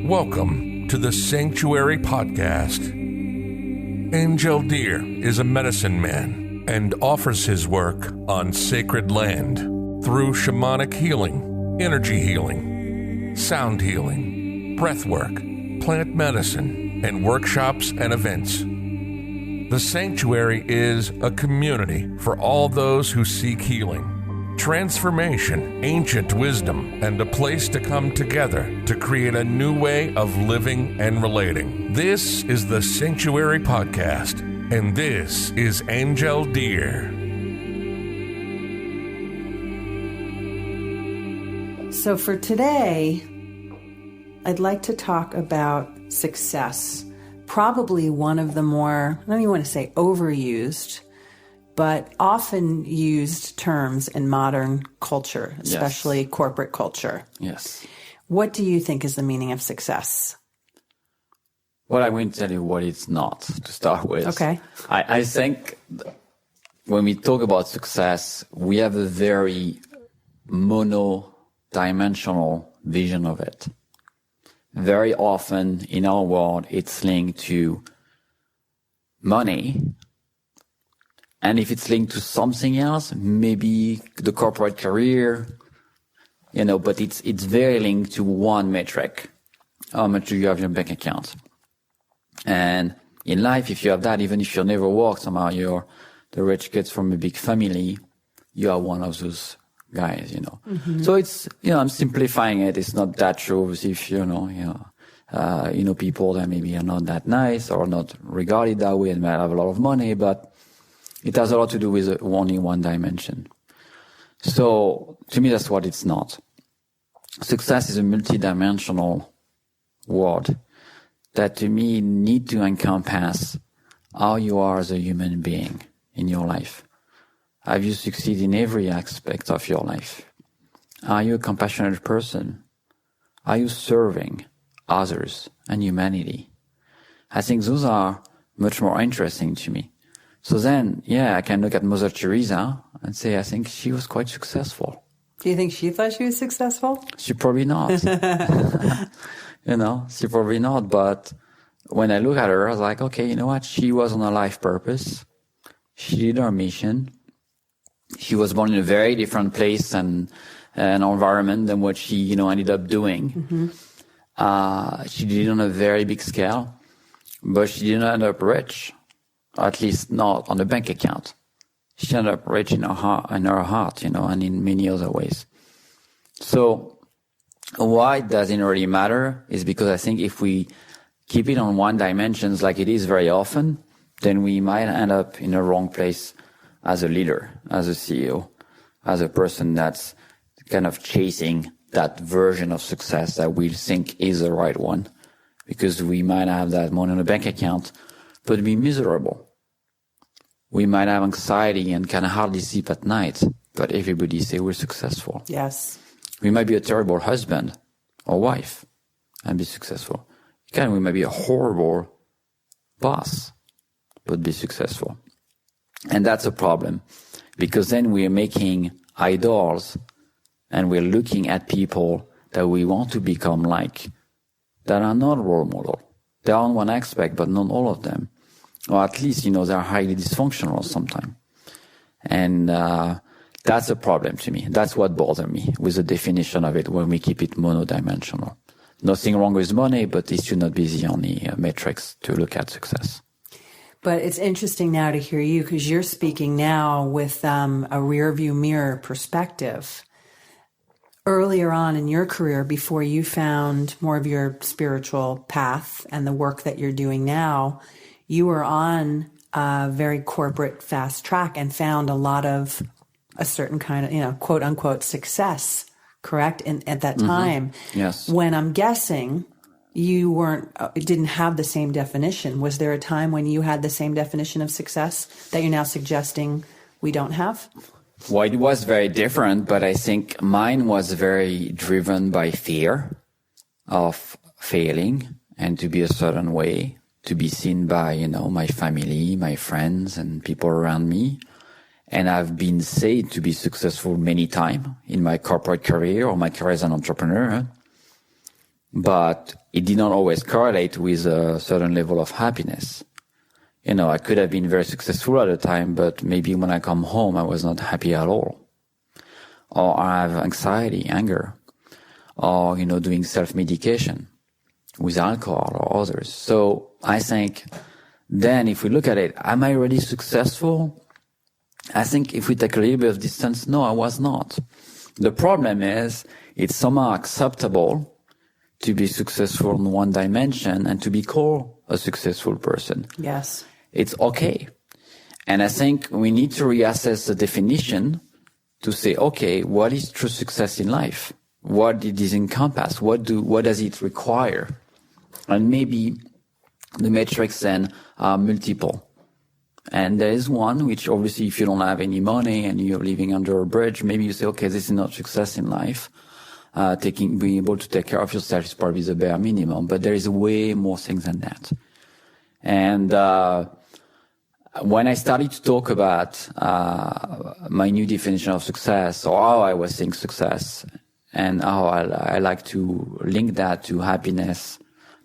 Welcome to the Sanctuary Podcast. Angel Deer is a medicine man and offers his work on sacred land through shamanic healing, energy healing, sound healing, breath work, plant medicine, and workshops and events. The Sanctuary is a community for all those who seek healing, transformation, ancient wisdom, and a place to come together to create a new way of living and relating. This is the Sanctuary Podcast, and this is Angel Deer. So for today, I'd like to talk about success. Probably one of the more, I don't even want to say overused, but often used terms in modern culture, especially corporate culture. Yes. What do you think is the meaning of success? Well, I'm going to tell you what it's not to start with. Okay. I think when we talk about success, we have a very mono-dimensional vision of it. Very often in our world, it's linked to money. And if it's linked to something else, maybe the corporate career, but it's very linked to one metric. How much do you have in your bank account? And in life, if you have that, even if you never work, somehow you're the rich kids from a big family, you are one of those guys, Mm-hmm. So it's, I'm simplifying it. It's not that true. If people that maybe are not that nice or not regarded that way and might have a lot of money, but it has a lot to do with only one dimension. So to me, that's what it's not. Success is a multidimensional word that to me need to encompass how you are as a human being in your life. Have you succeeded in every aspect of your life? Are you a compassionate person? Are you serving others and humanity? I think those are much more interesting to me. So then, I can look at Mother Teresa and say, I think she was quite successful. Do you think she thought she was successful? She probably not. She probably not. But when I look at her, I was like, okay, you know what? She was on a life purpose. She did her mission. She was born in a very different place and an environment than what she, ended up doing. Mm-hmm. She did it on a very big scale, but she didn't end up rich. At least not on the bank account. She ended up rich in her heart, and in many other ways. So why it doesn't really matter is because I think if we keep it on one dimension like it is very often, then we might end up in the wrong place as a leader, as a CEO, as a person that's kind of chasing that version of success that we think is the right one, because we might have that money in the bank account, but be miserable. We might have anxiety and kind of hardly sleep at night, but everybody say we're successful. Yes. We might be a terrible husband or wife and be successful. We might be a horrible boss, but be successful. And that's a problem, because then we're making idols and we're looking at people that we want to become like that are not role model. They are on one aspect, but not all of them. Or at least, they're highly dysfunctional sometimes. And that's a problem to me. That's what bothers me with the definition of it when we keep it monodimensional. Nothing wrong with money, but it should not be the only metrics to look at success. But it's interesting now to hear you, because you're speaking now with a rear view mirror perspective. Earlier on in your career, before you found more of your spiritual path and the work that you're doing now, you were on a very corporate fast track and found a lot of a certain kind of, quote unquote success, correct? At that time. Mm-hmm. Yes. When I'm guessing you didn't have the same definition. Was there a time when you had the same definition of success that you're now suggesting we don't have? Well, it was very different, but I think mine was very driven by fear of failing and to be a certain way, to be seen by, my family, my friends, and people around me. And I've been said to be successful many times in my corporate career or my career as an entrepreneur. but it did not always correlate with a certain level of happiness. You know, I could have been very successful at the time, but maybe when I come home, I was not happy at all. Or I have anxiety, anger, or, you know, doing self-medication with alcohol or others. So I think then if we look at it, am I really successful? I think if we take a little bit of distance, no, I was not. The problem is it's somehow acceptable to be successful in one dimension and to be called a successful person. Yes. It's okay. And I think we need to reassess the definition to say, okay, what is true success in life? What did this encompass? What does it require? And maybe the metrics then are multiple. And there is one which obviously if you don't have any money and you're living under a bridge, maybe you say, okay, this is not success in life. Being able to take care of yourself is probably the bare minimum, but there is way more things than that. And, when I started to talk about, my new definition of success or how I was seeing success and how I like to link that to happiness,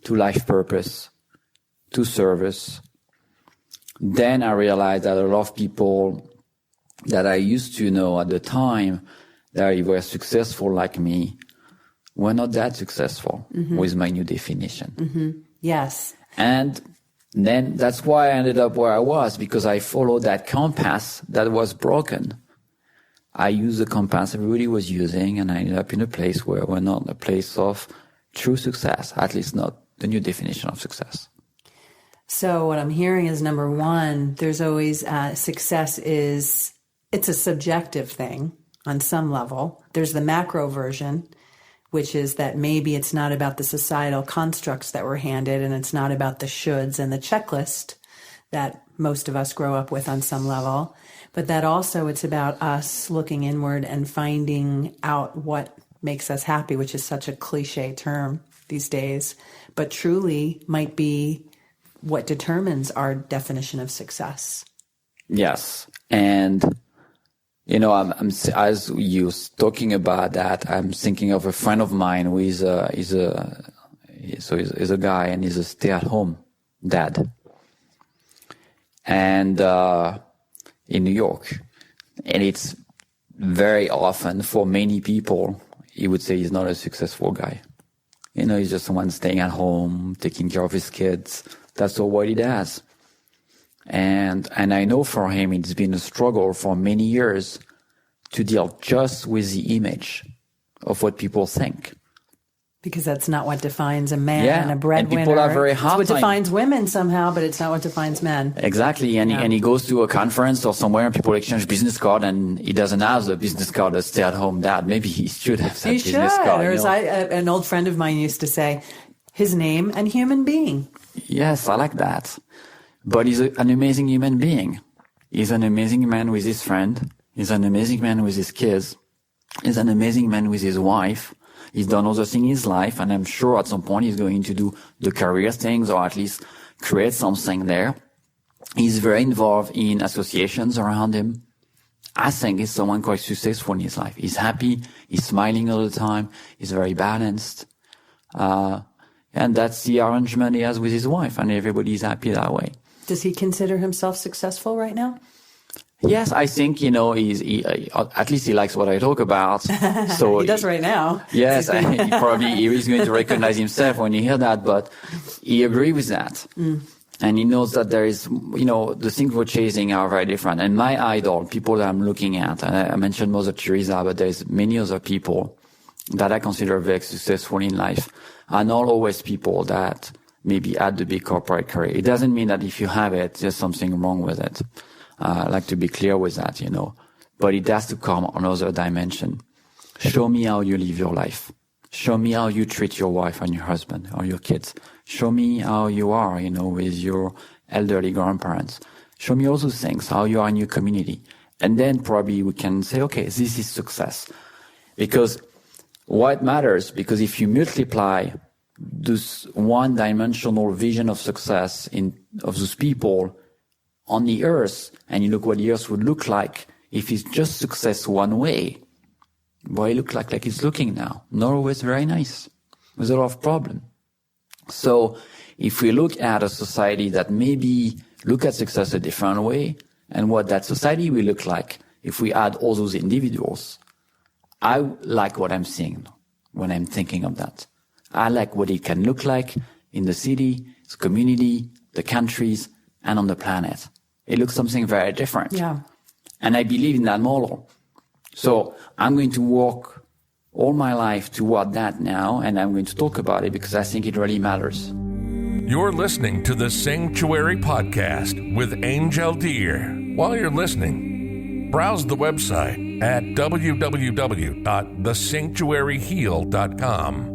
to life purpose, to service, then I realized that a lot of people that I used to know at the time that were successful like me were not that successful with my new definition. Mm-hmm. Yes. And then that's why I ended up where I was, because I followed that compass that was broken. I used the compass everybody was using, and I ended up in a place where we're not in a place of true success, at least not the new definition of success. So what I'm hearing is, number one, there's always success it's a subjective thing on some level. There's the macro version, which is that maybe it's not about the societal constructs that we're handed, and it's not about the shoulds and the checklist that most of us grow up with on some level, but that also it's about us looking inward and finding out what makes us happy, which is such a cliche term these days, but truly might be what determines our definition of success. Yes. And you know, I'm as you talking about that, I'm thinking of a friend of mine who is a guy and he's a stay-at-home dad, and in New York, and it's very often for many people, he would say he's not a successful guy. You know, he's just someone staying at home, taking care of his kids. That's all what he does. And I know for him, it's been a struggle for many years to deal just with the image of what people think. Because that's not what defines a man and a And breadwinner. people are very hard It's what time. defines women somehow, but it's not what defines men. Exactly. And he goes to a conference or somewhere and people exchange business card and he doesn't have the business card as stay-at-home dad. Maybe he should have that He business should. card. Or You as know? an old friend of mine used to say, his name and human being. Yes, I like that. But he's an amazing human being. He's an amazing man with his friend. He's an amazing man with his kids. He's an amazing man with his wife. He's done other things in his life, and I'm sure at some point he's going to do the career things or at least create something there. He's very involved in associations around him. I think he's someone quite successful in his life. He's happy. He's smiling all the time. He's very balanced. And that's the arrangement he has with his wife, and everybody's happy that way. Does he consider himself successful right now? Yes, I think, you know, at least he likes what I talk about. So He does right now. Yes, he's going to recognize himself when he hear that, but he agree with that. And he knows that there is, you know, the things we're chasing are very different. And my idol, people that I'm looking at, and I mentioned Mother Teresa, but there's many other people that I consider very successful in life, are not always people that maybe had the big corporate career. It doesn't mean that if you have it, there's something wrong with it. I like to be clear with that, you know, but it has to come on another dimension. Show me how you live your life. Show me how you treat your wife and your husband or your kids. Show me how you are, you know, with your elderly grandparents. Show me all those things, how you are in your community. And then probably we can say, okay, this is success. Because what matters, because if you multiply this one-dimensional vision of success of those people on the earth, and you look what the earth would look like if it's just success one way, boy, it looks like it's looking now. Not always very nice. with a lot of problems. So if we look at a society that maybe look at success a different way, and what that society will look like if we add all those individuals, I like what I'm seeing when I'm thinking of that. I like what it can look like in the city, the community, the countries, and on the planet. It looks something very different. Yeah. And I believe in that model. So I'm going to work all my life toward that now, and I'm going to talk about it because I think it really matters. You're listening to the Sanctuary Podcast with Angel Deer. While you're listening, browse the website at www.thesanctuaryheal.com.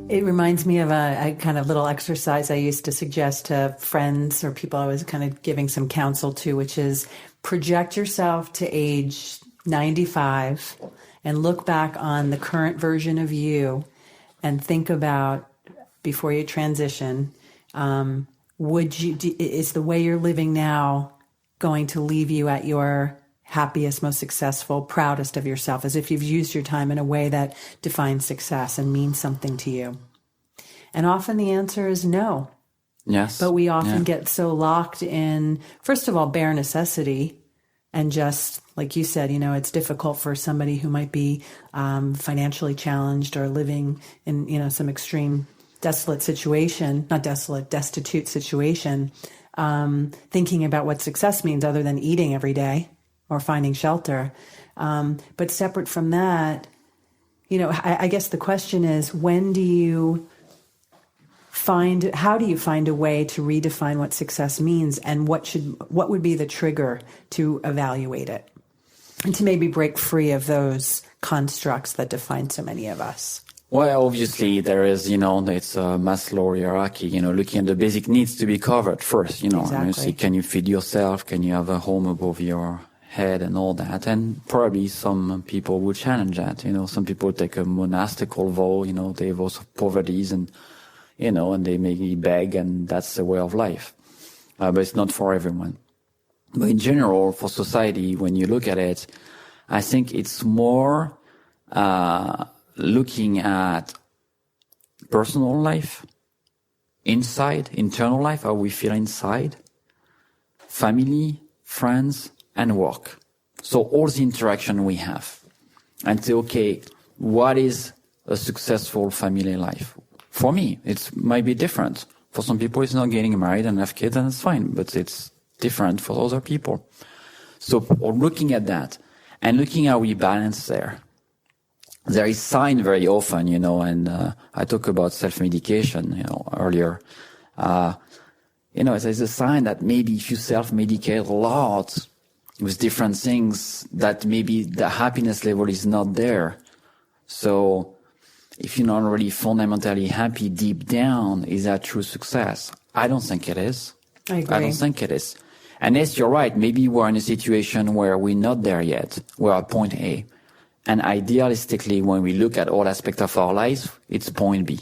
It reminds me of a kind of little exercise I used to suggest to friends or people I was kind of giving some counsel to, which is project yourself to age 95 and look back on the current version of you and think about, before you transition, is the way you're living now going to leave you at your happiest, most successful, proudest of yourself, as if you've used your time in a way that defines success and means something to you? And often the answer is no. Yes. But we often get so locked in, first of all, bare necessity. And just like you said, it's difficult for somebody who might be financially challenged or living in, some extreme destitute situation, thinking about what success means other than eating every day or finding shelter. But separate from that, I guess the question is, how do you find a way to redefine what success means, and what would be the trigger to evaluate it and to maybe break free of those constructs that define so many of us? Well, obviously there is, it's a Maslow hierarchy, looking at the basic needs to be covered first, Exactly. Can you feed yourself? Can you have a home above your head and all that? And probably some people would challenge that, some people take a monastical vow, they vow of poverty and, and they maybe beg, and that's the way of life. But it's not for everyone. But in general, for society, when you look at it, I think it's more, looking at personal life, internal life, how we feel inside, family, friends, and work. So all the interaction we have. And say, okay, what is a successful family life? For me, it might be different. For some people, it's not getting married and have kids, and it's fine, but it's different for other people. So looking at that and looking how we balance there. There is sign very often, and I talk about self-medication, earlier. There's a sign that maybe if you self-medicate a lot with different things, that maybe the happiness level is not there. So if you're not really fundamentally happy deep down, is that true success? I don't think it is. I agree. I don't think it is. And yes, you're right. Maybe we're in a situation where we're not there yet. We're at point A. And idealistically, when we look at all aspects of our lives, it's point B.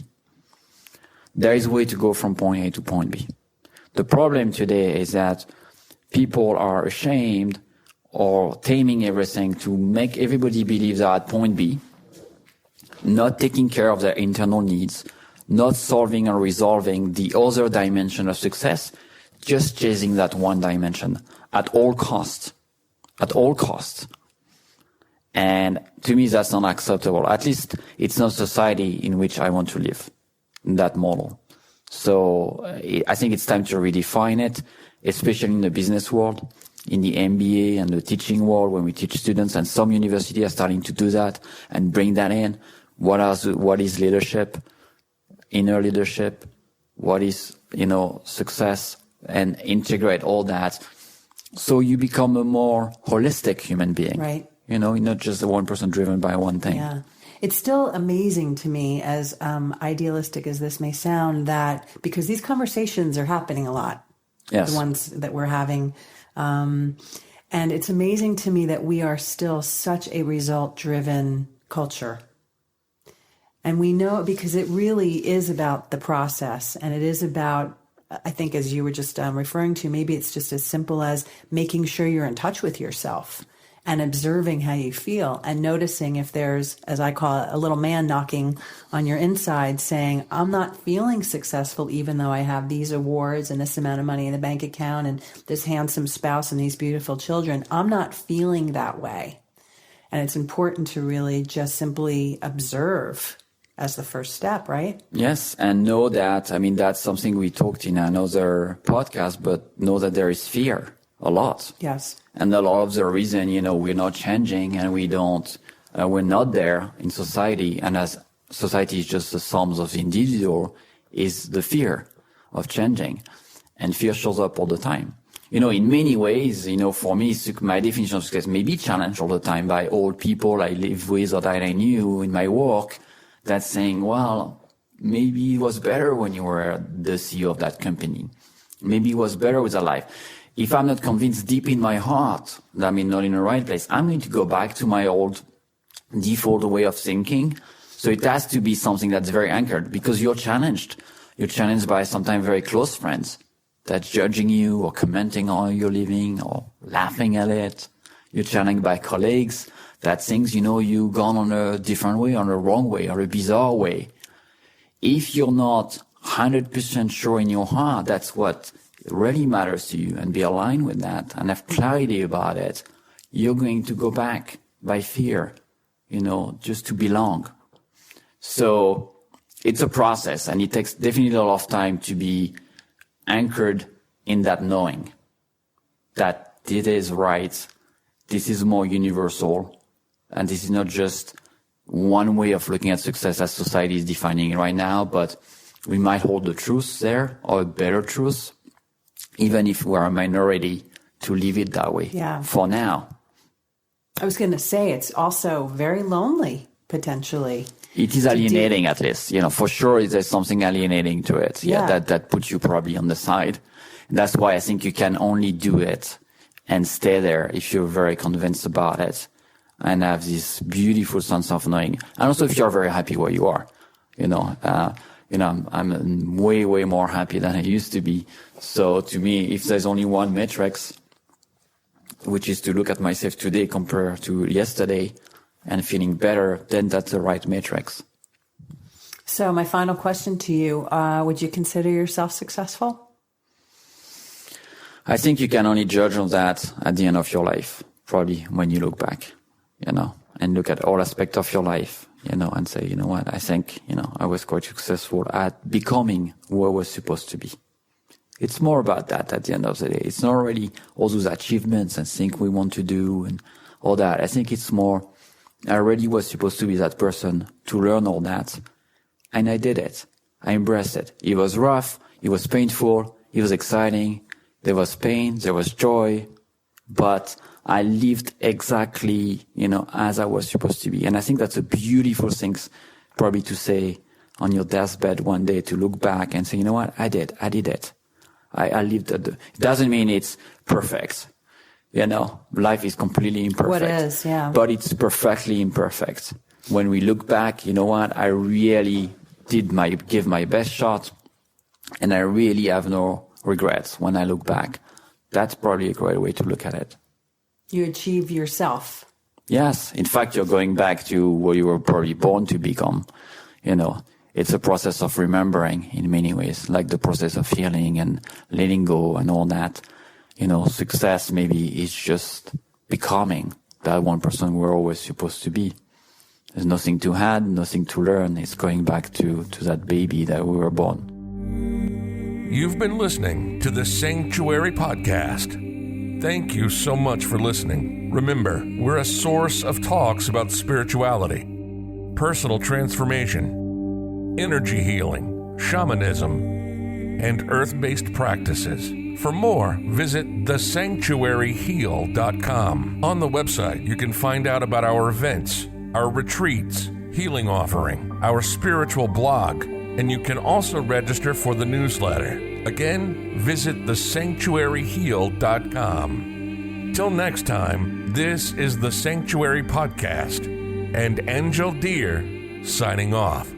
There is a way to go from point A to point B. The problem today is that people are ashamed or taming everything to make everybody believe they're at point B, not taking care of their internal needs, not solving or resolving the other dimension of success, just chasing that one dimension at all costs. At all costs. And to me, that's not acceptable. At least it's not society in which I want to live, that model. So I think it's time to redefine it, especially in the business world, in the MBA and the teaching world, when we teach students, and some universities are starting to do that and bring that in. What is leadership, inner leadership? What is, success, and integrate all that. So you become a more holistic human being. Right. Not just the one person driven by one thing. Yeah. It's still amazing to me, as idealistic as this may sound, that because these conversations are happening a lot, Yes. the ones that we're having. And it's amazing to me that we are still such a result-driven culture. And we know, because it really is about the process, and it is about, I think, as you were just referring to, maybe it's just as simple as making sure you're in touch with yourself and observing how you feel and noticing if there's, as I call it, a little man knocking on your inside saying, I'm not feeling successful even though I have these awards and this amount of money in the bank account and this handsome spouse and these beautiful children. I'm not feeling that way. And it's important to really just simply observe as the first step, right? Yes, and know that, I mean, that's something we talked in another podcast, but know that there is fear a lot. Yes. And a lot of the reason, we're not changing and we're not there in society. And as society is just the sums of the individual, is the fear of changing. And fear shows up all the time. In many ways, for me, my definition of success may be challenged all the time by old people I live with or that I knew in my work that's saying, well, maybe it was better when you were the CEO of that company. Maybe it was better with a life. If I'm not convinced deep in my heart that I'm not in the right place, I'm going to go back to my old default way of thinking. So it has to be something that's very anchored because you're challenged. You're challenged by sometimes very close friends that's judging you or commenting on how you're living or laughing at it. You're challenged by colleagues that thinks, you've gone on a different way, on a wrong way, or a bizarre way. If you're not 100% sure in your heart, that's what really matters to you, and be aligned with that and have clarity about it, you're going to go back by fear, just to belong. So it's a process, and it takes definitely a lot of time to be anchored in that knowing that it is right, this is more universal, and this is not just one way of looking at success as society is defining it right now, but we might hold the truth there, or a better truth, even if we're a minority, to leave it that way for now. I was going to say, it's also very lonely, potentially. It is alienating, at least. For sure, there's something alienating to it. Yeah, that puts you probably on the side. And that's why I think you can only do it and stay there if you're very convinced about it and have this beautiful sense of knowing. And also if you're very happy where you are, I'm way, way more happy than I used to be. So to me, if there's only one metrics, which is to look at myself today compared to yesterday and feeling better, then that's the right metrics. So my final question to you, would you consider yourself successful? I think you can only judge on that at the end of your life, probably when you look back, and look at all aspects of your life, and say, you know what, I think, I was quite successful at becoming who I was supposed to be. It's more about that at the end of the day. It's not really all those achievements and things we want to do and all that. I think it's more, I really was supposed to be that person to learn all that. And I did it. I embraced it. It was rough. It was painful. It was exciting. There was pain. There was joy. But I lived exactly, as I was supposed to be. And I think that's a beautiful thing probably to say on your deathbed one day, to look back and say, you know what? I did it. I lived it. It doesn't mean it's perfect. Life is completely imperfect. What is, yeah. But it's perfectly imperfect. When we look back, you know what? I really did give my best shot, and I really have no regrets when I look back. That's probably a great way to look at it. You achieve yourself. Yes. In fact, you're going back to what you were probably born to become. It's a process of remembering in many ways, like the process of healing and letting go and all that. Success maybe is just becoming that one person we're always supposed to be. There's nothing to add, nothing to learn. It's going back to that baby that we were born. You've been listening to the Sanctuary Podcast. Thank you so much for listening. Remember, we're a source of talks about spirituality, personal transformation, energy healing, shamanism, and earth-based practices. For more, visit thesanctuaryheal.com. On the website, you can find out about our events, our retreats, healing offering, our spiritual blog, and you can also register for the newsletter. Again, visit thesanctuaryheal.com. Till next time, this is the Sanctuary Podcast, and Angel Deer signing off.